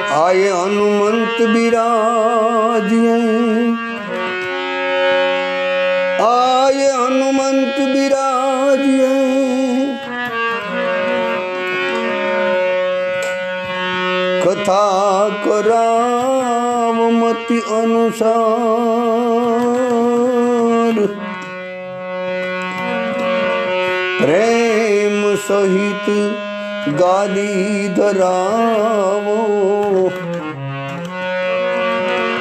आए हनुमंत बिराजिए, आए हनुमंत बिराजिए, कथा कराव मति अनुसार, प्रेम सहित गादी धरावो,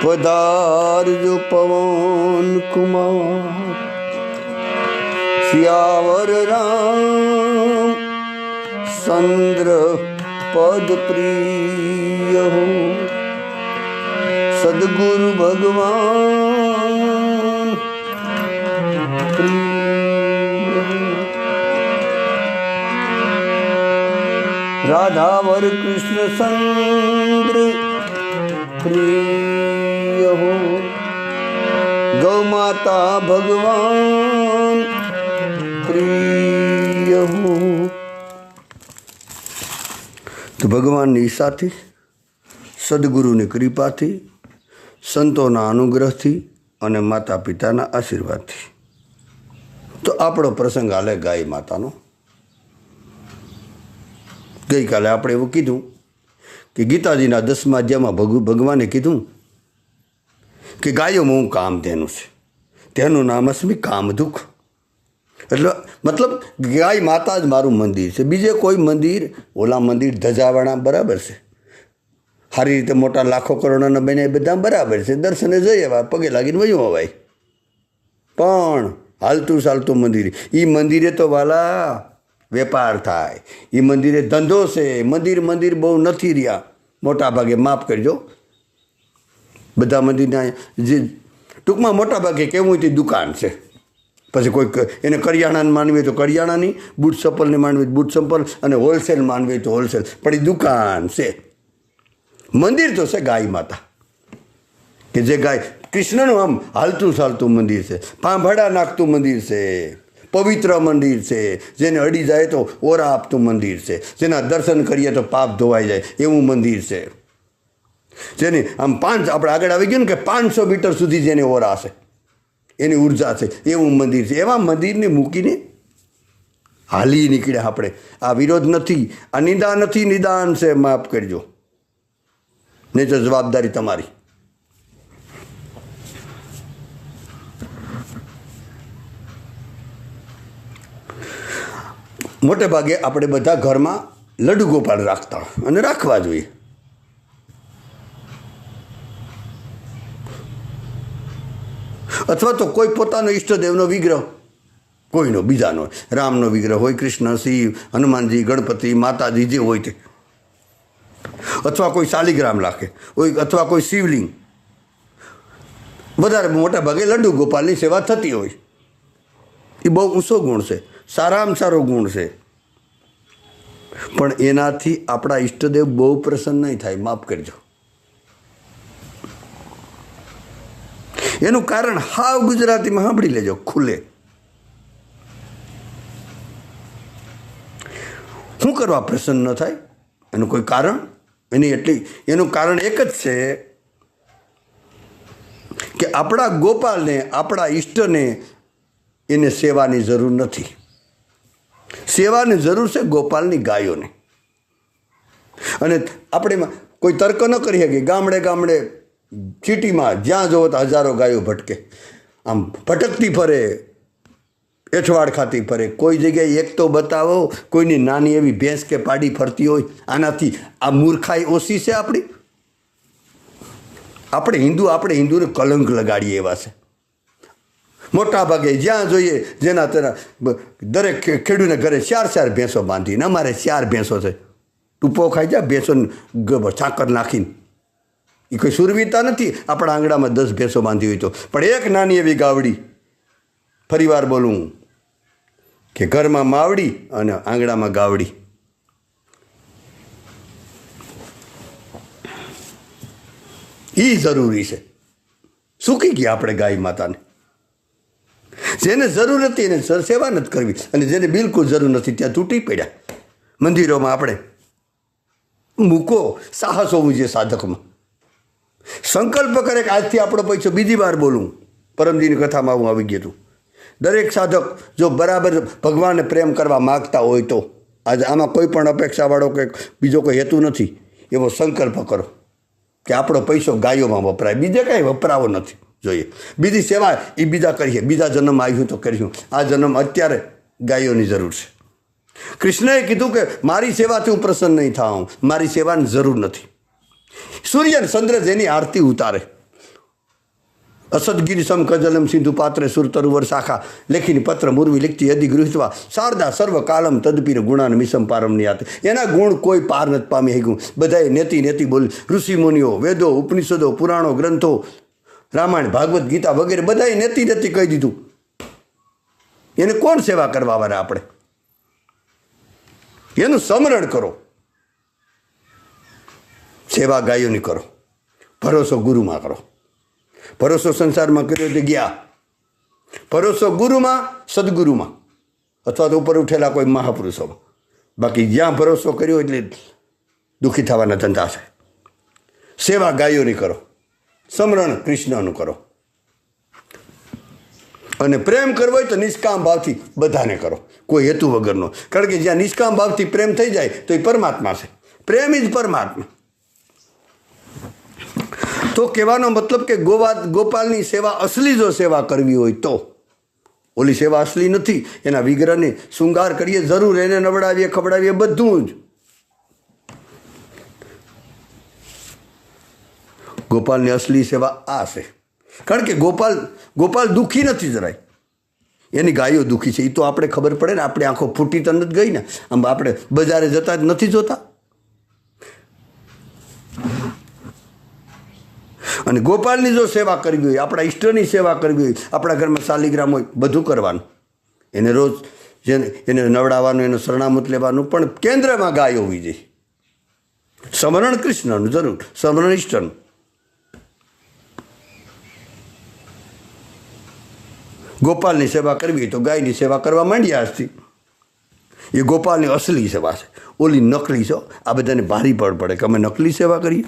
पधार जो पवन कुमार, सियावर राम चंद्र पद प्रिय हो, सद्गुरु भगवान प्रिय हो। राधावर कृष्ण चंद्र प्रिय हो, गौ माता भगवान प्रिय हो। तो भगवान ની ઈચ્છાથી, સદગુરુની કૃપાથી, સંતોના અનુગ્રહથી અને માતા પિતાના આશીર્વાદથી તો આપણો પ્રસંગ હાલે ગાય માતાનો. ગઈકાલે આપણે એવું કીધું કે ગીતાજીના 10મા અધ્યાયમાં ભગવાને કીધું કે ગાયોમાં હું કામધેનુ છે, તેનું નામ અસ્મિ કામદુખ. એટલે મતલબ ગાય માતા જ મારું મંદિર છે, બીજે કોઈ મંદિર, ઓલા મંદિર ધજાવાળા બરાબર છે, સારી રીતે મોટા લાખો કરોડોના બને બધા બરાબર છે, દર્શને જઈ આવ્યા, પગે લાગીને વયું અવાય, પણ હાલતું ચાલતું મંદિર, એ મંદિરે તો વાલા વેપાર થાય, એ મંદિરે ધંધો છે. મંદિર બહુ નથી રહ્યા મોટા ભાગે, માફ કરજો, બધા મંદિરના જે ટૂંકમાં મોટા ભાગે કેવું હોય તે દુકાન છે. પછી કોઈ એને કરિયાણાને માનવી હોય તો કરિયાણાની, બૂટ ચપ્પલને માનવી હોય બૂટ ચપ્પલ, અને હોલસેલ માનવી હોય તો હોલસેલ, પણ એ દુકાન છે. મંદિર તો છે ગાય માતા, કે જે ગાય કૃષ્ણનું આમ હાલતું ચાલતું મંદિર છે, પાંભડા નાખતું મંદિર છે, પવિત્ર મંદિર છે, જેને અડી જાય તો ઓરા આપતું મંદિર છે, જેના દર્શન કરીએ તો પાપ ધોવાઈ જાય એવું મંદિર છે, જેને આમ આપણે આગળ આવી ગયું ને કે 500 મીટર સુધી જેને ઓરા છે, એની ઉર્જા છે, એવું મંદિર છે. એવા મંદિરને મૂકીને હાલી નીકળ્યા આપણે. આ વિરોધ નથી, આ નિંદા નથી, નિદાન છે, માફ કરજો, નહીં તો જવાબદારી તમારી. મોટે ભાગે આપણે બધા ઘરમાં લડ્ડુ ગોપાલ રાખતા અને રાખવા જોઈએ. અથવા તો કોઈ પોતાનો ઈષ્ટદેવનો વિગ્રહ, કોઈનો બીજાનો, રામનો વિગ્રહ હોય, કૃષ્ણ, શિવ, હનુમાનજી, ગણપતિ, માતાજી, જે હોય તે, અથવા કોઈ શાલિગ્રામ રાખે હોય, અથવા કોઈ શિવલિંગ. વધારે મોટા ભાગે લડ્ડુ ગોપાલની સેવા થતી હોય. એ બહુ ઊંચો ગુણ છે, સારામાં સારો ગુણ છે, પણ એનાથી આપણા ઈષ્ટદેવ બહુ પ્રસન્ન નહીં થાય, માફ કરજો. એનું કારણ હાવ ગુજરાતીમાં સાંભળી લેજો, ખુલે. શું કરવા પ્રસન્ન ન થાય? એનું કોઈ કારણ એનું કારણ એક જ છે કે આપણા ગોપાલને, આપણા ઈષ્ટને એને સેવાની જરૂર નથી. સેવાની જરૂર છે ગોપાલની ગાયોને. અને આપણે કોઈ તર્ક ન કરી શકીએ. ગામડે સિટીમાં જ્યાં જોવો તો હજારો ગાયો ભટકે, આમ ભટકતી ફરે, એઠવાડ ખાતી ફરે. કોઈ જગ્યાએ એક તો બતાવો કોઈની નાની એવી ભેંસ કે પાડી ફરતી હોય. આનાથી આ મૂર્ખાઈ ઓછી છે આપણી? આપણે હિન્દુને કલંક લગાડીએ એવા છે મોટા ભાગે. જ્યાં જોઈએ જેના તેના દરેક ખેડૂતને ઘરે 4 ભેંસો બાંધીને, અમારે 4 ભેંસો છે, ટૂંપો ખાઈ જાય ભેંસોને સાકર નાખીને. એ કોઈ સુરવીરતા નથી. આપણા આંગણામાં 10 ભેંસો બાંધી હોય તો, પણ એક નાની એવી ગાવડી, ફરીવાર બોલું કે ઘરમાં માવડી અને આંગણામાં ગાવડી, એ જરૂરી છે. સૂકી ગયા આપણે ગાય માતાને. જેને જરૂર હતી એને સેવા નથી કરવી, અને જેને બિલકુલ જરૂર નથી ત્યાં તૂટી પડ્યા મંદિરોમાં આપણે. મૂકો, સાહસ હોવું જોઈએ સાધકમાં. સંકલ્પ કરે કે આજથી આપણો પૈસો, બીજી વાર બોલું, પરમજીની કથામાં હું આવી ગયું હતું. દરેક સાધક જો બરાબર ભગવાનને પ્રેમ કરવા માગતા હોય તો આજે આમાં કોઈ પણ અપેક્ષાવાળો કે બીજો કોઈ હેતુ નથી. એવો સંકલ્પ કરો કે આપણો પૈસો ગાયોમાં વપરાય, બીજે કાંઈ વપરાવો નથી જોઈએ. બીજી સેવા એ બીજા કરીએ, બીજા જન્મ આવ્યું તો કર્યું. આ જન્મ અત્યારે ગાયોની જરૂર છે. કૃષ્ણએ કીધું કે મારી સેવાથી હું પ્રસન્ન નહીં થાઉં, મારી સેવાની જરૂર નથી. સૂર્ય ચંદ્ર જેની આરતી ઉતારે, અસદગીરી સમ કજલમ સિંધુ પાત્રે સુર તરુવર શાખા લેખીની પત્ર મુરવી લિખતી યદિ ગૃહિત્વા શારદા સર્વ કાલમ તદપીર ગુણાન મિસમ પારમ ની આતે. એના ગુણ કોઈ પાર નથી પામી શક્યું. બધાએ નેતિ નેતિ બોલી. ઋષિ મુનિઓ, વેદો, ઉપનિષદો, પુરાણો, ગ્રંથો, રામાયણ, ભાગવત ગીતા વગેરે બધાએ નેતિ નેતિ કહી દીધું. એને કોણ સેવા કરવા વાળા? આપણે એનું સ્મરણ કરો. સેવા ગાયોની કરો, ભરોસો ગુરુમાં કરો. ભરોસો સંસારમાં કર્યો તે ગયા, ભરોસો ગુરુમાં, સદગુરુમાં, અથવા તો ઉપર ઉઠેલા કોઈ મહાપુરુષોમાં. બાકી જ્યાં ભરોસો કર્યો એટલે દુઃખી થવાના ધંધા છે. સેવા ગાયોની કરો, સ્મરણ કૃષ્ણનું કરો. અને પ્રેમ કરવો હોય તો નિષ્કામ ભાવથી બધાને કરો, કોઈ હેતુ વગરનો. કારણ કે જ્યાં નિષ્કામ ભાવથી પ્રેમ થઈ જાય તો એ પરમાત્મા છે. પ્રેમ જ પરમાત્મા. તો કહેવાનો મતલબ કે ગોપાલની સેવા અસલી જો સેવા કરવી હોય તો, ઓલી સેવા અસલી નથી. એના વિગ્રહને શૃંગાર કરીએ જરૂર, એને નવડાવીએ, ખવડાવીએ, બધું જ. ગોપાલની અસલી સેવા આ છે. કારણ કે ગોપાલ દુઃખી નથી જરાય. એની ગાયો દુઃખી છે એ તો આપણે ખબર પડે ને. આપણે આંખો ફૂટી તો નથી ગઈ ને. આમ આપણે બજારે જતા જ નથી જોતા. અને ગોપાલની જો સેવા કરવી હોય, આપણા ઈષ્ટની સેવા કરવી હોય, આપણા ઘરમાં શાલિગ્રામ હોય, બધું કરવાનું. એને રોજ એને નવડાવવાનું, એનું શરણામૃત લેવાનું, પણ કેન્દ્રમાં ગાય હોવી જોઈએ. સ્મરણ કૃષ્ણનું જરૂર, સ્મરણ ઈષ્ટનું. ગોપાલની સેવા કરવી હોય તો ગાયની સેવા કરવા માંડ્યા આજથી. એ ગોપાલની અસલી સેવા છે. ઓલી નકલી છે. આ બધાને ભારી પડે કે અમે નકલી સેવા કરીએ.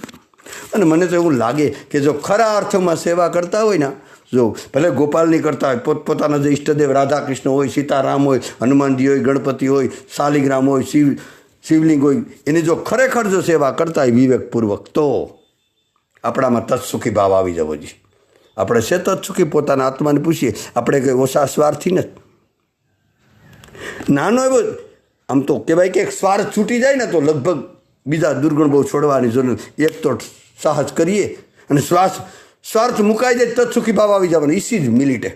અને મને તો એવું લાગે કે જો ખરા અર્થમાં સેવા કરતા હોય ને, જો ભલે ગોપાલની કરતા હોય, પોતપોતાના જે ઈષ્ટદેવ રાધાકૃષ્ણ હોય, સીતારામ હોય, હનુમાનજી હોય, ગણપતિ હોય, શાલિગ્રામ હોય, શિવલિંગ હોય, એની જો ખરેખર જો સેવા કરતા હોય વિવેકપૂર્વક, તો આપણામાં તત્સુખી ભાવ આવી જવો જોઈએ. આપણે છે તત્સુખી, પોતાના આત્માને પૂછીએ. આપણે કંઈ ઓછા સ્વાર્થી નથી. નાનો એવો આમ તો કહેવાય કે સ્વાર્થ છૂટી જાય ને તો લગભગ બીજા દુર્ગુણ બહુ છોડવાની જરૂર. એક તો સાહસ કરીએ અને સ્વાર્થ મુકાઈ જાય, તત્સુખી ભાવ આવી જવાનો. ઇસી જ મિલિટે.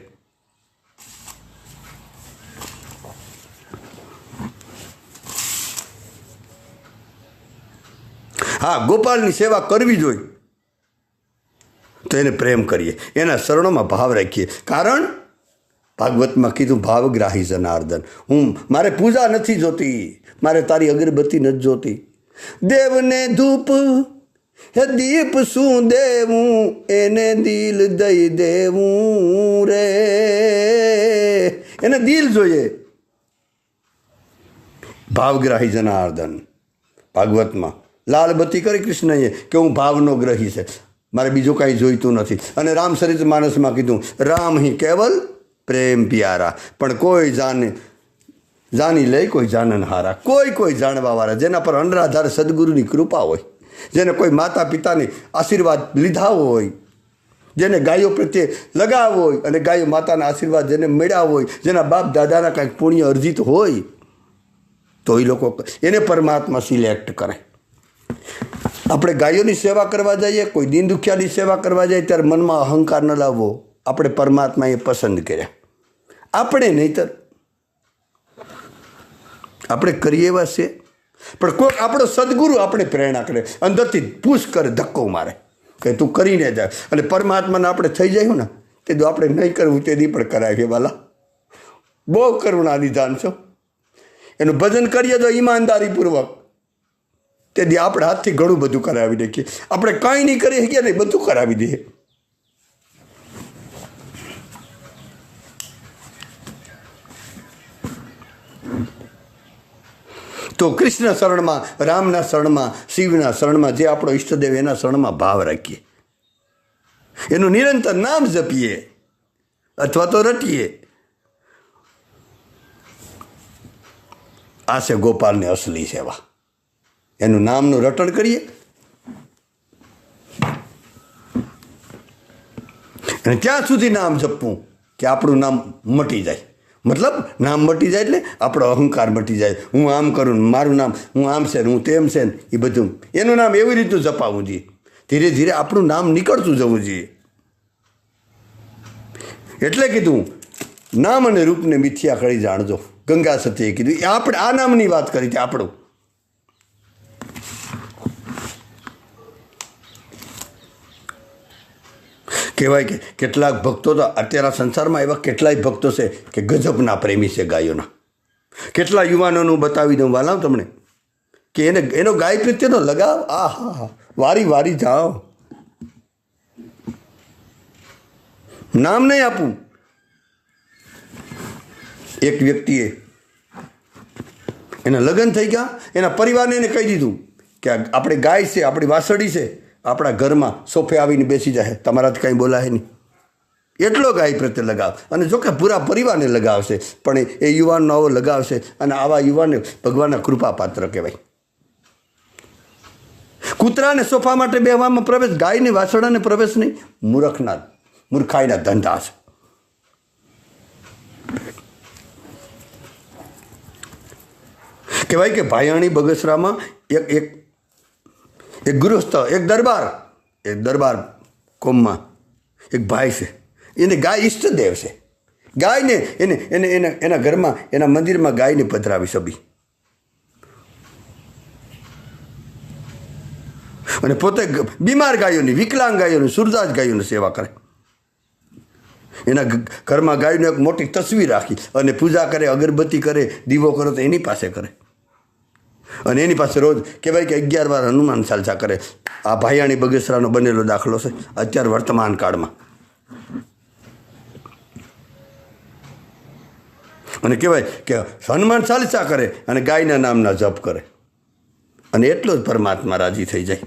હા, ગોપાલની સેવા કરવી જોઈએ તો એને પ્રેમ કરીએ, એના શરણોમાં ભાવ રાખીએ. કારણ ભાગવતમાં કીધું ભાવગ્રાહી જનાર્દન. મારે પૂજા નથી જોતી, મારે તારી અગરબત્તી નથી જોતી. દેવને ધૂપ હે દીપ શું દેવું, એને દિલ દઈ દેવું રે. એને દિલ જોઈએ. ભાવગ્રાહી જનાર્દન. ભાગવતમાં લાલબત્તી કરી કૃષ્ણએ કે હું ભાવનો ગ્રહી છે, મારે બીજું કાંઈ જોઈતું નથી. અને રામચરિત માનસમાં કીધું રામ હી કેવલ પ્રેમ પ્યારા. પણ કોઈ જાની લે કોઈ જાનન હારા. કોઈ જાણવાવાળા, જેના પર અનરાધાર સદગુરુની કૃપા હોય, જેને કોઈ માતા પિતાની આશીર્વાદ લીધા હોય, જેને ગાયો પ્રત્યે લગાવ હોય અને ગાયો માતાના આશીર્વાદ જેને મળ્યા હોય, જેના બાપ દાદાના કાંઈક પુણ્ય અર્જિત હોય, તો એ લોકો એને પરમાત્મા સિલેક્ટ કરે. આપણે ગાયોની સેવા કરવા જઈએ, કોઈ દીન દુખિયાની સેવા કરવા જાય ત્યારે મનમાં અહંકાર ન લાવવો. આપણે પરમાત્માએ પસંદ કર્યા, આપણે નહીંતર આપણે કરીએ એવા છે. પણ કોઈક આપણો સદગુરુ આપણે પ્રેરણા કરે, અંદરથી પુશ કરે, ધક્કો મારે કે તું કરીને જાય. અને પરમાત્માને આપણે થઈ જાય ને તે તો આપણે નહીં કરવું તે દી પણ કરાવીએ. વાલા બહુ કરુણા નિધાન છો. એનું ભજન કરીએ તો ઈમાનદારીપૂર્વક, તે દી આપણે હાથથી ઘણું બધું કરાવી દઈએ. આપણે કાંઈ નહીં કરી શકીએ ને બધું કરાવી દઈએ. તો કૃષ્ણ શરણમાં, રામના શરણમાં, શિવના શરણમાં, જે આપણો ઈષ્ટદેવ એના શરણમાં ભાવ રાખીએ, એનું નિરંતર નામ જપીએ અથવા તો રટીએ. આ છે ગોપાલને અસલી સેવા. એનું નામનું રટણ કરીએ અને ત્યાં સુધી નામ જપવું કે આપણું નામ મટી જાય. મતલબ નામ મટી જાય એટલે આપણો અહંકાર મટી જાય. હું આમ કરું, મારું નામ, હું આમ છે, હું તેમ છે ને એ બધું. એનું નામ એવી રીતનું જપાવવું જોઈએ. ધીરે ધીરે આપણું નામ નીકળતું જવું જોઈએ. એટલે કીધું નામ અને રૂપને મિથ્યા કરી જાણજો. ગંગા સતીએ કીધું. એ આપણે આ નામની વાત કરી હતી. આપણું કહેવાય કે કેટલાક ભક્તો તો અત્યારના સંસારમાં એવા કેટલાય ભક્તો છે કે ગજબના પ્રેમી છે ગાયોના. કેટલા યુવાનોનું બતાવી દઉં વાલાવ તમને કે એનો ગાય પ્રત્યેનો લગાવ, આ હા, વારી વારી જાઓ. નામ નહીં આપું. એક વ્યક્તિએ એના લગ્ન થઈ ગયા, એના પરિવારને એને કહી દીધું કે આપણે ગાય છે, આપણી વાસળી છે, આપણા ઘરમાં સોફે આવીને બેસી જાય, તમારાથી કાંઈ બોલાય નહીં. એટલો ગાય પ્રત્યે લગાવ. અને જોકે પૂરા પરિવારને લગાવશે, પણ એ યુવાનનો આવો લગાવશે. અને આવા યુવાનને ભગવાનના કૃપા પાત્ર કહેવાય. કૂતરાને સોફા માટે બેહવામાં પ્રવેશ, ગાયને વાસળાને પ્રવેશ નહીં. મૂર્ખાઈના ધંધા છે. કહેવાય કે ભાયાણી બગસરામાં એક ગૃહસ્થ, એક દરબાર કોમમાં એક ભાઈ છે. એને ગાય ઈષ્ટદેવ છે. ગાયને એને એના ઘરમાં, એના મંદિરમાં ગાયને પધરાવી સભી. અને પોતે બીમાર ગાયોની, વિકલાંગ ગાયોની, સુરદાસ ગાયોની સેવા કરે. એના ઘરમાં ગાયને એક મોટી તસવીર રાખી અને પૂજા કરે, અગરબત્તી કરે, દીવો કરો તો એની પાસે કરે. અને એની પાસે રોજ કહેવાય કે 11 વાર હનુમાન ચાલીસા કરે. આ ભાયાણી બગસરાનો બનેલો દાખલો છે અત્યારે વર્તમાન કાળમાં. અને કહેવાય કે હનુમાન ચાલીસા કરે અને ગાયના નામના જપ કરે, અને એટલો જ પરમાત્મા રાજી થઈ જાય.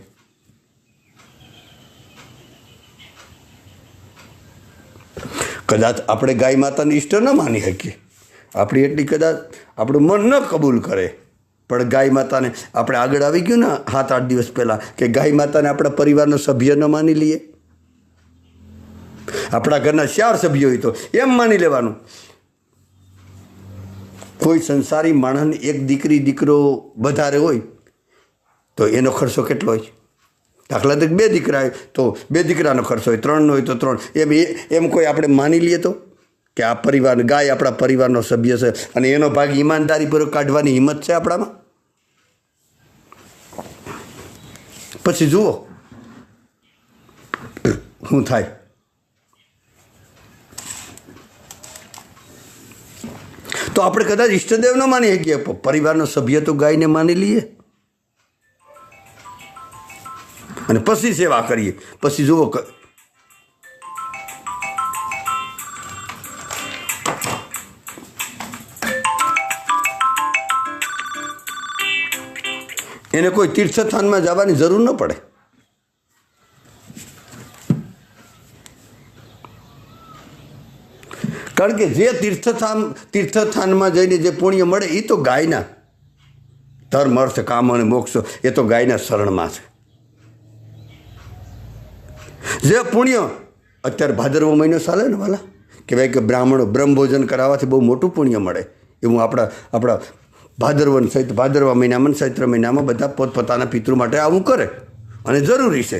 કદાચ આપણે ગાય માતાની ઈષ્ટ ન માની શકીએ, આપણી એટલી કદાચ આપણું મન ન કબૂલ કરે, પણ ગાય માતાને આપણે આગળ આવી ગયું ને 7-8 દિવસ પહેલાં કે ગાય માતાને આપણા પરિવારનો સભ્ય ન માની લઈએ. આપણા ઘરના 4 સભ્યો હોય તો એમ માની લેવાનું. કોઈ સંસારી માણસને એક દીકરી દીકરો વધારે હોય તો એનો ખર્ચો કેટલો હોય? દાખલા તરીકે 2 દીકરા હોય તો 2 દીકરાનો ખર્ચો હોય, 3 હોય તો 3. એમ કોઈ આપણે માની લઈએ તો કે આ પરિવાર, ગાય આપણા પરિવારનો સભ્ય છે અને એનો ભાગ ઈમાનદારીપૂર્વક કાઢવાની હિંમત છે આપણામાં? પછી જુઓ શું થાય. તો આપણે કદાચ ઈષ્ટદેવ ન માની શકીએ, પરિવારનો સભ્ય તો ગાયને માની લઈએ અને પછી સેવા કરીએ. પછી જુઓ એને કોઈ તીર્થસ્થાનમાં જવાની જરૂર ન પડે. કારણ કે જે તીર્થસ્થાનમાં જઈને જે પુણ્ય મળે એ તો ગાયના ધર્મ, અર્થ, કામ અને મોક્ષ એ તો ગાયના શરણમાં છે. જે પુણ્ય અત્યારે ભાદરવો મહિનો ચાલે ને વાલા, કહેવાય કે બ્રાહ્મણો બ્રહ્મભોજન કરાવવાથી બહુ મોટું પુણ્ય મળે. એવું આપણા ભાદરવા મહિનામાં, ચૈત્ર મહિનામાં બધા પોતપોતાના પિતૃ માટે આવું કરે અને જરૂરી છે.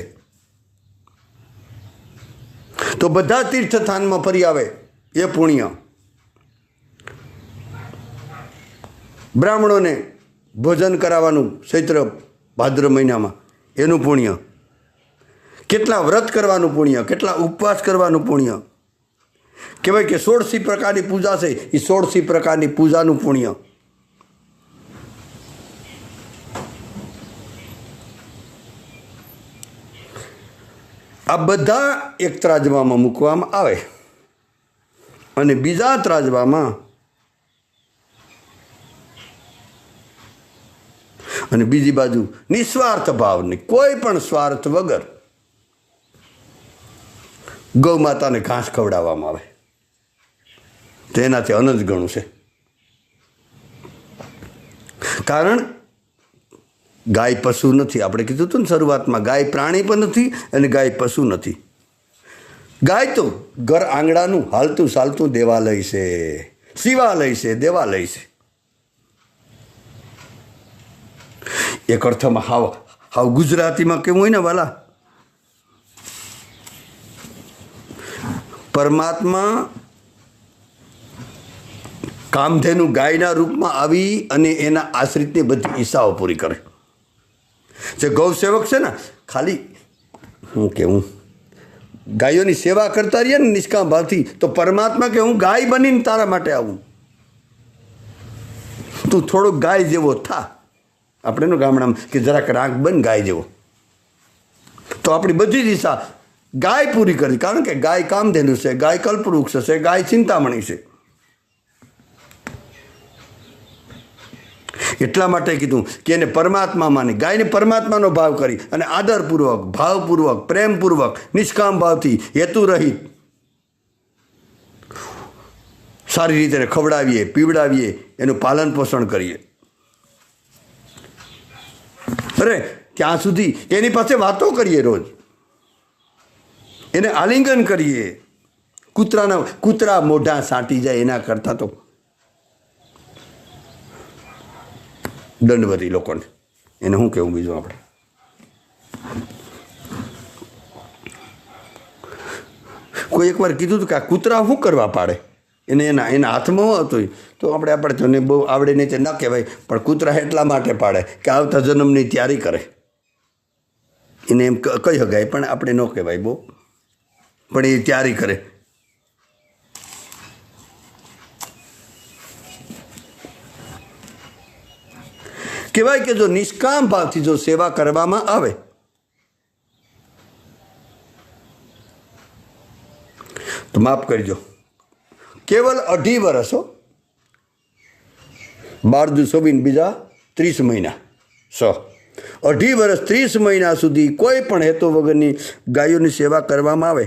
તો બધા તીર્થસ્થાનમાં ફરી આવે એ પુણ્ય, બ્રાહ્મણોને ભોજન કરાવવાનું ચૈત્ર ભાદ્રવ મહિનામાં એનું પુણ્ય, કેટલા વ્રત કરવાનું પુણ્ય, કેટલા ઉપવાસ કરવાનું પુણ્ય. કહેવાય કે 16 પ્રકારની પૂજા છે, એ 16 પ્રકારની પૂજાનું પુણ્ય. આ બધા એક ત્રાજવામાં મૂકવામાં આવે અને બીજા ત્રાજવામાં અને બીજી બાજુ નિસ્વાર્થ ભાવની, કોઈ પણ સ્વાર્થ વગર ગૌ માતાને ઘાસ ખવડાવવામાં આવે તો એનાથી અનંત ગણું છે. કારણ ગાય પશુ નથી. આપણે કીધું હતું ને શરૂઆતમાં, ગાય પ્રાણી પણ નથી અને ગાય પશુ નથી. ગાય તો ઘર આંગણાનું હાલતું ચાલતું દેવાલય છે, શિવાલય છે, દેવાલય છે. એક અર્થમાં હાવ ગુજરાતીમાં કેવું હોય ને વાલા, પરમાત્મા કામધેનુ ગાયના રૂપમાં આવી અને એના આશ્રિતની બધી ઈચ્છાઓ પૂરી કરે. જે ગૌસેવક છે ને, ખાલી હું કેવું ગાયોની સેવા કરતા રહીએ ને નિષ્કામ ભાવથી, તો પરમાત્મા કે હું ગાય બનીને તારા માટે આવું, તું થોડોક ગાય જેવો થા. આપણે એનું ગામડામાં કે જરાક રાંક બન ગાય જેવો, તો આપણી બધી જ ઈચ્છા ગાય પૂરી કરી. કારણ કે ગાય કામધેનુ છે, ગાય કલ્પવૃક્ષ છે, ગાય ચિંતામણી છે. એટલા માટે કીધું કે એને પરમાત્મા માની, ગાયને પરમાત્માનો ભાવ કરી અને આદરપૂર્વક, ભાવપૂર્વક, પ્રેમપૂર્વક, નિષ્કામ ભાવથી, હેતુ રહિત સારી રીતે ખવડાવીએ, પીવડાવીએ, એનું પાલન પોષણ કરીએ. અરે ત્યાં સુધી એની પાસે વાતો કરીએ, રોજ એને આલિંગન કરીએ. કૂતરા મોઢા સાંટી જાય એના કરતાં તો દંડવતી લોકોને એને શું કહેવું બીજું. આપણે કોઈ એકવાર કીધું હતું કે આ કૂતરા શું કરવા પાડે, એને એના હાથમાં હતું તો આપણે તને બહુ આવડે નહીં ન કહેવાય, પણ કૂતરા એટલા માટે પાડે કે આવતા જન્મની તૈયારી કરે. એને એમ કહી શકાય પણ આપણે ન કહેવાય બહુ, પણ એ તૈયારી કરે. કહેવાય કે જો નિષ્કામ ભાવથી જો સેવા કરવામાં આવે તો માફ કરજો, કેવલ 2.5 વર્ષ, 12 24 બીજા 30 મહિના, 2.5 વર્ષ 30 મહિના સુધી કોઈ પણ હેતુ વગરની ગાયોની સેવા કરવામાં આવે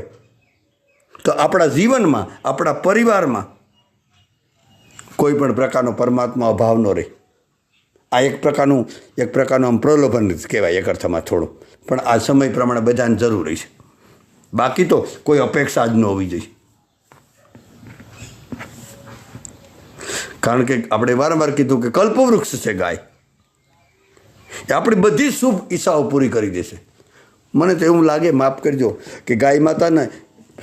તો આપણા જીવનમાં, આપણા પરિવારમાં કોઈ પણ પ્રકારનો પરમાત્મા અભાવ ન રહે. આ એક પ્રકારનું આમ પ્રલોભન કહેવાય એક અર્થમાં થોડું, પણ આ સમય પ્રમાણે બધાને જરૂરી છે. બાકી તો કોઈ અપેક્ષા જ ન હોવી જોઈએ. કારણ કે આપણે વારંવાર કીધું કે કલ્પવૃક્ષ છે ગાય, એ આપણી બધી શુભ ઈચ્છાઓ પૂરી કરી દેશે. મને તો એવું લાગે, માફ કરજો, કે ગાય માતાને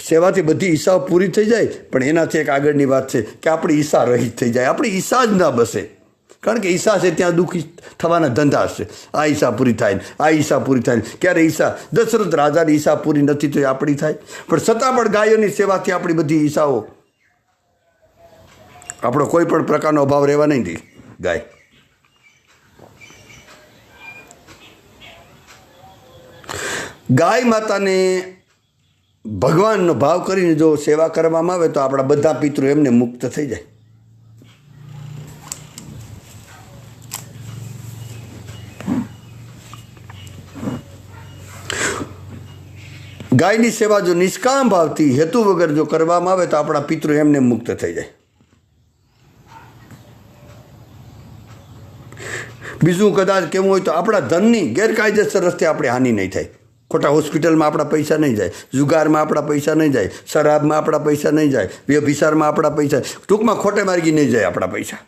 સેવાથી બધી ઈચ્છાઓ પૂરી થઈ જાય, પણ એનાથી એક આગળની વાત છે કે આપણી ઈચ્છા રહિત થઈ જાય, આપણી ઈચ્છા જ ના બસે. કારણ કે ઈચ્છા છે ત્યાં દુઃખી થવાના ધંધા હશે. આ ઈચ્છા પૂરી થાય, આ ઈચ્છા પૂરી થાય. ક્યારે ઈચ્છા દશરથ રાજાની ઈચ્છા પૂરી નથી તો એ આપણી થાય, પણ છતાં પણ ગાયોની સેવાથી આપણી બધી ઈચ્છાઓ, આપણો કોઈ પણ પ્રકારનો અભાવ રહેવા નહીં દે. ગાય ગાય માતાને ભગવાનનો ભાવ કરીને જો સેવા કરવામાં આવે તો આપણા બધા પિતૃ એમને મુક્ત થઈ જાય. ગાયની સેવા જો નિષ્કામ ભાવથી, હેતુ વગર જો કરવામાં આવે તો આપણા પિતૃ એમને મુક્ત થઈ જાય. બીજું કદાચ કેવું હોય તો આપણા ધનની ગેરકાયદેસર રસ્તે આપણે હાનિ નહીં થાય. ખોટા હોસ્પિટલમાં આપણા પૈસા નહીં જાય, જુગારમાં આપણા પૈસા નહીં જાય, શરાબમાં આપણા પૈસા નહીં જાય, વ્યભિચારમાં આપણા પૈસા, ટૂંકમાં ખોટે માર્ગી નહીં જાય આપણા પૈસા.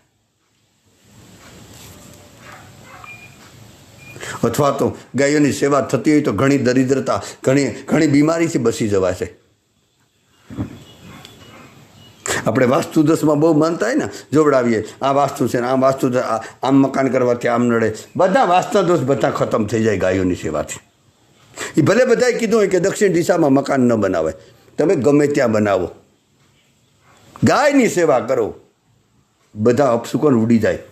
અથવા તો ગાયોની સેવા થતી હોય તો ઘણી દરિદ્રતા, ઘણી બીમારીથી બચી જવાશે. આપણે વાસ્તુ દોષમાં બહુ માનતા હોય ને, જોવડાવીએ આ વાસ્તુ છે ને આ વાસ્તુ છે, આમ મકાન કરવાથી આમ નડે, બધા વાસ્તુ દોષ બધા ખતમ થઈ જાય ગાયોની સેવાથી. એ ભલે બધાએ કીધું હોય કે દક્ષિણ દિશામાં મકાન ન બનાવે, તમે ગમે ત્યાં બનાવો, ગાયની સેવા કરો, બધા અપશુકન ઉડી જાય.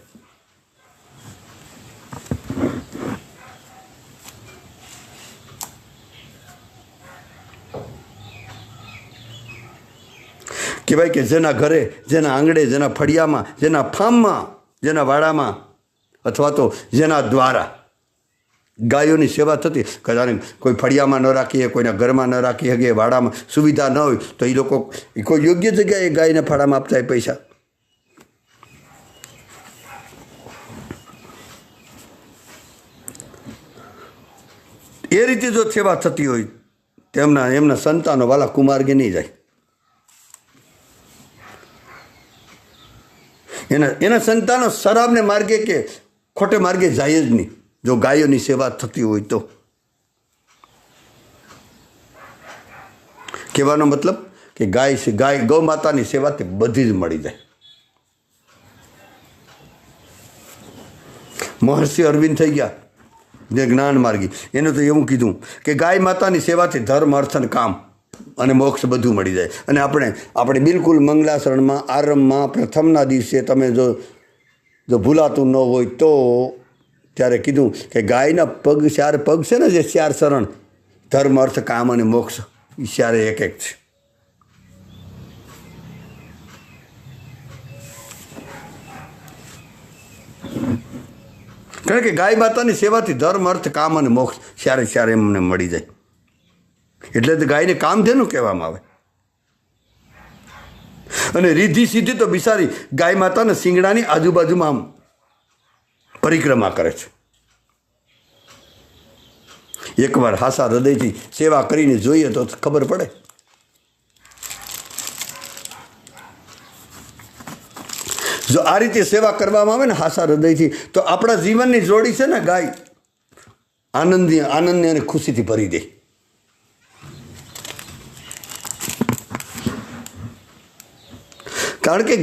કહેવાય કે જેના ઘરે, જેના આંગણે, જેના ફળિયામાં, જેના ફાર્મમાં, જેના વાડામાં અથવા તો જેના દ્વારા ગાયોની સેવા થતી, કદાચ કોઈ ફળિયામાં ન રાખીએ, કોઈના ઘરમાં ન રાખી શકે, વાડામાં સુવિધા ન હોય તો એ લોકો કોઈ યોગ્ય જગ્યાએ ગાયને ફાળામાં આપતા હોય પૈસા. એ રીતે જો સેવા થતી હોય તેમના એમના સંતાનો વાલા કુમાર્ગે નહીં જાય. એના સંતાનો શરાબને માર્ગે કે ખોટે માર્ગે જાય જ નહીં જો ગાયોની સેવા થતી હોય તો. કહેવાનો મતલબ કે ગાય ગૌ માતાની સેવાથી બધી જ મળી જાય. મહર્ષિ અરવિંદ થઈ ગયા જે જ્ઞાન માર્ગી, એને તો એવું કીધું કે ગાય માતાની સેવાથી ધર્મ, અર્થ અને કામ અને મોક્ષ બધું મળી જાય. અને આપણે બિલકુલ મંગલાચરણમાં આરંભમાં પ્રથમના દિવસે તમે જો ભૂલાતું ન હોય તો ત્યારે કીધું કે ગાયના પગ 4 પગ છે ને, જે 4 શરણ, ધર્મ, અર્થ, કામ અને મોક્ષ, એ 4 એક છે. કારણ કે ગાય માતાની સેવાથી ધર્મ, અર્થ, કામ અને મોક્ષ 4 એમને મળી જાય. એટલે તો ગાયને કામધેનુ કહેવામાં આવે. અને રીધિ સીધી તો બિચારી ગાય માતાના શિંગડાની આજુબાજુમાં આમ પરિક્રમા કરે છે. એકવાર હાસા હૃદયથી સેવા કરીને જોઈએ તો ખબર પડે. જો આ રીતે સેવા કરવામાં આવે ને હાસા હૃદયથી, તો આપણા જીવનની જોડી છે ને ગાય, આનંદની અને ખુશીથી ભરી દે. કારણ કે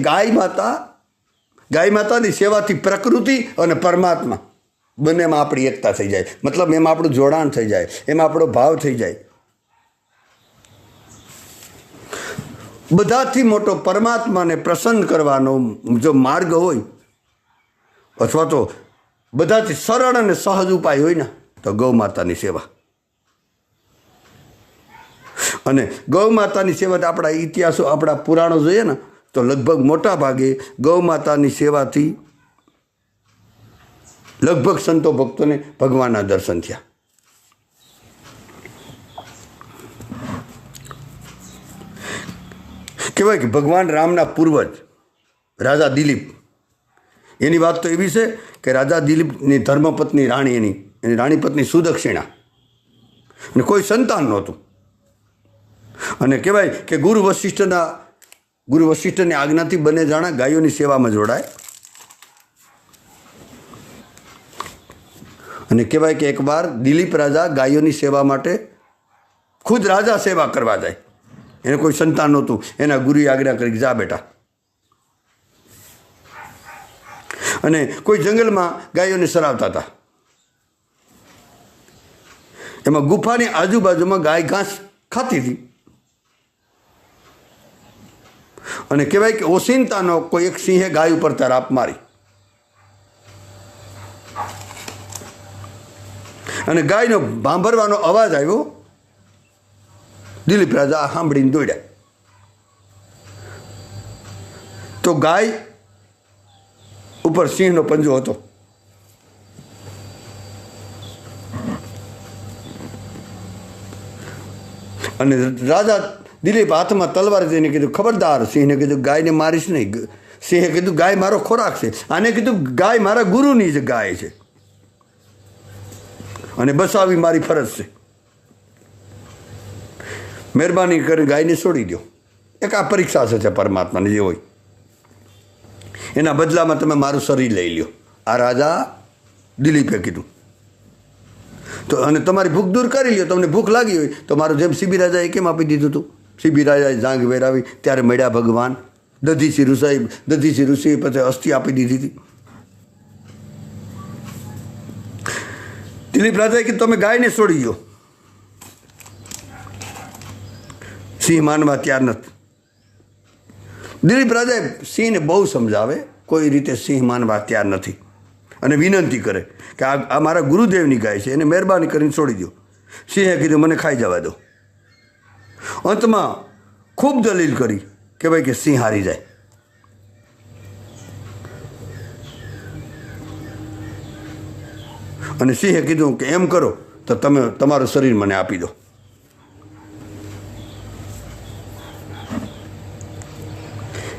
ગાય માતાની સેવાથી પ્રકૃતિ અને પરમાત્મા બંનેમાં આપણી એકતા થઈ જાય. મતલબ એમાં આપણું જોડાણ થઈ જાય, એમાં આપણો ભાવ થઈ જાય. બધાથી મોટો પરમાત્માને પ્રસન્ન કરવાનો જો માર્ગ હોય, અથવા તો બધાથી સરળ અને સહજ ઉપાય હોય ને, તો ગૌ માતાની સેવા. અને ગૌ માતાની સેવા આપણા ઇતિહાસો, આપણા પુરાણો જોઈએ ને, તો લગભગ મોટા ભાગે ગૌ માતાની સેવાથી લગભગ સંતો ભક્તોને ભગવાનના દર્શન થયા. કહેવાય કે ભગવાન રામના પૂર્વજ રાજા દિલીપ, એની વાત તો એવી છે કે રાજા દિલીપની ધર્મપત્ની રાણી, એની રાણીપત્ની સુદક્ષિણા, અને કોઈ સંતાન નહોતું. અને કહેવાય કે ગુરુ વશિષ્ઠની આજ્ઞાથી બંને જણા ગાયોની સેવામાં જોડાય. અને કહેવાય કે એકવાર દિલીપ રાજા ગાયોની સેવા માટે ખુદ રાજા સેવા કરવા જાય. એને કોઈ સંતાન નહોતું. એના ગુરુએ આજ્ઞા કરી, જા બેટા. અને કોઈ જંગલમાં ગાયોને સરાવતા હતા. એમાં ગુફાની આજુબાજુમાં ગાય ઘાસ ખાતી હતી. અને કહેવાય કે ઓશિંતાનો કોઈ એક સિંહે ગાય ઉપર તરાપ મારી, અને ગાયનો ભાંભરવાનો અવાજ આવ્યો. દિલીપ રાજા સાંભળીને દોડ્યા. તો ગાય ઉપર સિંહનો પંજો હતો. અને રાજા દિલીપ હાથમાં તલવાર જઈને કીધું, ખબરદાર. સિંહને કીધું, ગાયને મારીશ નહીં. સિંહે કીધું, ગાય મારો ખોરાક છે. આને કીધું, ગાય મારા ગુરુની જ ગાય છે, અને બસાવી મારી ફરજ છે. મહેરબાની કરી ગાયને છોડી દો. એક આ પરીક્ષા છે પરમાત્માની, જે હોય એના બદલામાં તમે મારું શરીર લઈ લ્યો. આ રાજા દિલીપે કીધું. તો અને તમારી ભૂખ દૂર કરી લ્યો. તમને ભૂખ લાગી હોય તો મારું, જેમ સીબી રાજાએ કેમ આપી દીધું હતું, સીબી રાજાએ જાંઘ વેરાવી ત્યારે મળ્યા ભગવાન. દધીચી ઋષિએ પછી અસ્થિ આપી દીધી હતી. દિલીપ રાજાએ કીધું, તમે ગાયને છોડી દો. સિંહ માનવા તૈયાર નથી. દિલીપ રાજાએ સિંહને બહુ સમજાવે, કોઈ રીતે સિંહ માનવા તૈયાર નથી. અને વિનંતી કરે કે આ મારા ગુરુદેવની ગાય છે, એને મહેરબાની કરીને છોડી દો. સિંહે કીધું, મને ખાઈ જવા દો. અંતમાં ખૂબ દલીલ કરી કે ભાઈ કે સિંહ હારી જાય. અને સિંહે કીધું કે એમ કરો તો તમે તમારું શરીર મને આપી દો.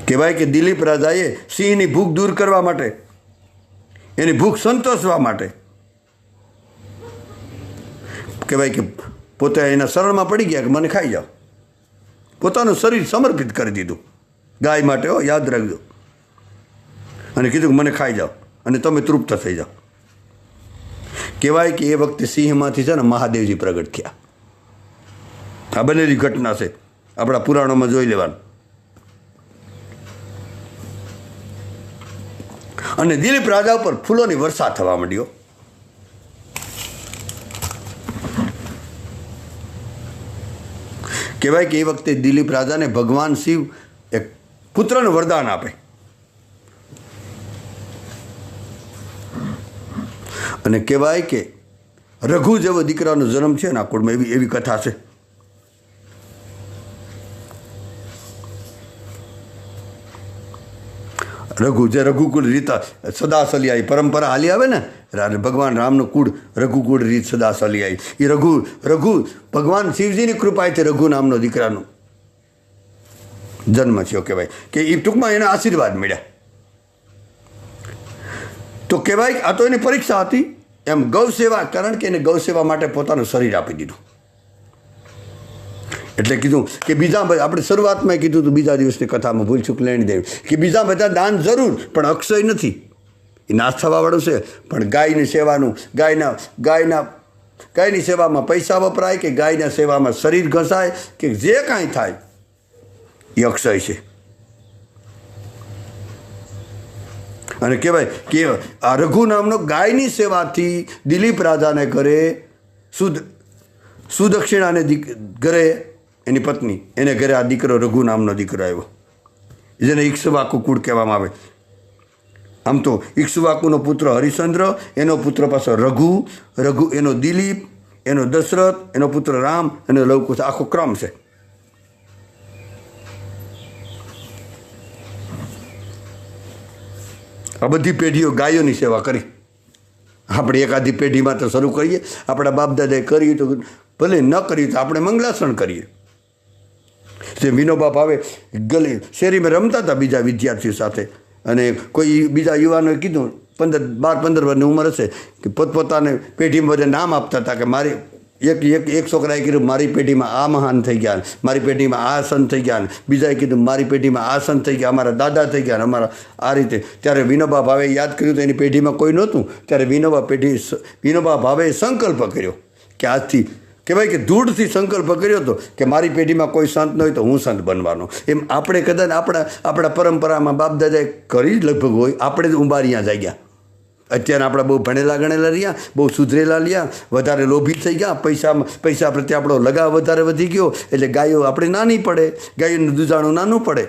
કહેવાય કે દિલીપ રાજાએ સિંહની ભૂખ દૂર કરવા માટે, એની ભૂખ સંતોષવા માટે કહેવાય કે પોતે એના શરણમાં પડી ગયા કે મને ખાઈ જાઓ. પોતાનું શરીર સમર્પિત કરી દીધું ગાય માટે, યાદ રાખજો. અને કીધું કે મને ખાઈ જાઓ અને તમે તૃપ્ત થઈ જાઓ. કહેવાય કે એ વખતે સિંહમાંથી છે ને મહાદેવજી પ્રગટ થયા. આ બનેલી ઘટના છે, આપણા પુરાણોમાં જોઈ લેવાનું. અને દિલીપ રાજા ઉપર ફૂલોની વર્ષા થવા માંડ્યો. કહેવાય કે એ વખતે દિલીપ રાજાને ભગવાન શિવ એક પુત્રનું વરદાન આપે. અને કહેવાય કે રઘુ જેવો દીકરાનો જન્મ છે ને આ કુળમાં, એવી કથા છે. રઘુ જે રઘુકુળ રીત સદા ચાલી આવી, પરંપરા હાલી આવે ને, ભગવાન રામનું કુળ રઘુકુળ રીત સદા ચાલી આવી. એ રઘુ ભગવાન શિવજીની કૃપાથી રઘુ નામનો દીકરાનો જન્મ થયો. કહેવાય કે એ ટૂંકમાં એના આશીર્વાદ મળ્યા. તો કહેવાય આ તો એની પરીક્ષા હતી. એમ ગૌ સેવા, કારણ કે એને ગૌ સેવા માટે પોતાનું શરીર આપી દીધું. એટલે કીધું કે બીજા આપણે શરૂઆતમાં કીધું હતું, બીજા દિવસની કથામાં ભૂલ ચૂક લેણી દેવી, કે બીજા બધા દાન જરૂર પણ અક્ષય નથી. એ નાશ થવાવાળું છે. પણ ગાયની સેવાનું, ગાયની સેવામાં પૈસા વપરાય કે ગાયના સેવામાં શરીર ઘસાય કે જે કાંઈ થાય એ અક્ષય છે. અને કહેવાય કે આ રઘુ નામનો ગાયની સેવાથી દિલીપ રાજાને ઘરે સુદક્ષિણાને ઘરે એની પત્ની એને ઘરે આ દીકરો રઘુ નામનો દીકરો આવ્યો, જેને ઈક્ષ્વાકુ કુળ કહેવામાં આવે. આમ તો ઈક્ષ્વાકુનો પુત્ર હરિશ્ચંદ્ર, એનો પુત્ર પાછો રઘુ, એનો દિલીપ, એનો દશરથ, એનો પુત્ર રામ, એનો લવકુશ, આખો ક્રમ છે. આ બધી પેઢીઓ ગાયોની સેવા કરી. આપણે એકાદી પેઢીમાં તો શરૂ કરીએ. આપણા બાપ દાદાએ કર્યું તો ભલે, ન કર્યું તો આપણે મંગલાસણ કરીએ. જે વિનોબા ભાવે શેરીમાં રમતા હતા બીજા વિદ્યાર્થીઓ સાથે, અને કોઈ બીજા યુવાનોએ કીધું, 12-15 વર્ષની ઉંમર હશે, કે પોતપોતાને પેઢીમાં બધા નામ આપતા હતા કે મારી એક છોકરાએ કીધું મારી પેઢીમાં આ મહાન થઈ ગયા, મારી પેઢીમાં આ સંત થઈ ગયા, બીજાએ કીધું મારી પેઢીમાં આ સંત થઈ ગયા, અમારા દાદા થઈ ગયા, અમારા આ રીતે. ત્યારે વિનોબા ભાવે યાદ કર્યું તો એની પેઢીમાં કોઈ નહોતું. ત્યારે વિનોબા ભાવે સંકલ્પ કર્યો કે આજથી, કહેવાય કે દૂરથી સંકલ્પ કર્યો હતો કે મારી પેઢીમાં કોઈ સંત ન હોય તો હું સંત બનવાનો. એમ આપણે કદાચ આપણા પરંપરામાં બાપ દાદાએ કરી જ લગભગ હોય, આપણે જ ઉંબારિયા જઈ ગયા. અત્યારે આપણે બહુ ભણેલા ગણેલા રહ્યા, બહુ સુધરેલા રહ્યા, વધારે લોભી થઈ ગયા, પૈસા પ્રત્યે આપણો લગાવ વધારે વધી ગયો. એટલે ગાયો આપણે નાની પડે, ગાયોનું દૂધાણું નાનું પડે,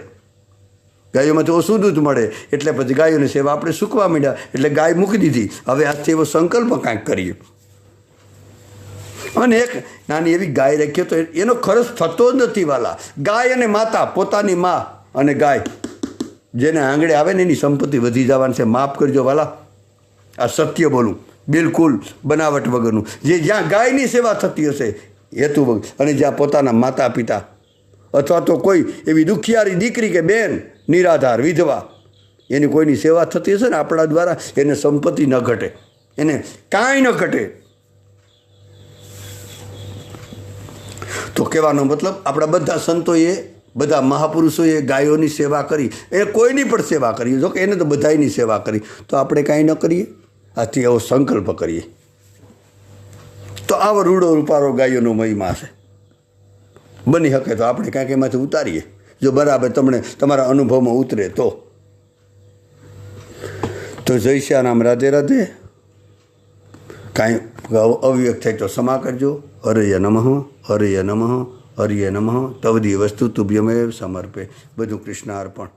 ગાયોમાંથી ઓછું દૂધ મળે. એટલે પછી ગાયોની સેવા આપણે સૂકવા માંડ્યા, એટલે ગાય મૂકી દીધી. હવે આજથી એવો સંકલ્પ કાંઈક કરીએ. અને એક નાની એવી ગાય રાખીએ તો એનો ખર્ચ થતો જ નથી વાલા. ગાય અને માતા, પોતાની મા અને ગાય જેને આંગળે આવે ને એની સંપત્તિ વધી જવાની છે. માફ કરજો વાલા, આ સત્ય બોલું, બિલકુલ બનાવટ વગરનું. જ્યાં ગાયની સેવા થતી હશે હેતુ વગર, અને જ્યાં પોતાના માતા પિતા અથવા તો કોઈ એવી દુખિયારી દીકરી કે બેન, નિરાધાર વિધવા, એની કોઈની સેવા થતી હશે ને આપણા દ્વારા, એને સંપત્તિ ન ઘટે, એને કાંઈ ન ઘટે. તો કહેવાનો મતલબ આપણા બધા સંતોએ, બધા મહાપુરુષોએ ગાયોની સેવા કરી, એ કોઈની પણ સેવા કરી. જો કે એને તો બધાની સેવા કરી, તો આપણે કાંઈ ન કરીએ? આથી એવો સંકલ્પ કરીએ. તો આવો રૂડો રૂપારો ગાયોનો મહિમા છે. બની શકે તો આપણે કાંઈક એમાંથી ઉતારીએ, જો બરાબર તમને તમારા અનુભવમાં ઉતરે તો. જય શ્યારામ, રાધે રાધે. કાંઈ અવ્યક્ત થાય તો ક્ષમા કરજો. હરય નમઃ, હરય નમઃ, હરય નમઃ. તવદી વસ્તુ તુભ્યમેવ સમર્પે. બધું કૃષ્ણ અર્પણ.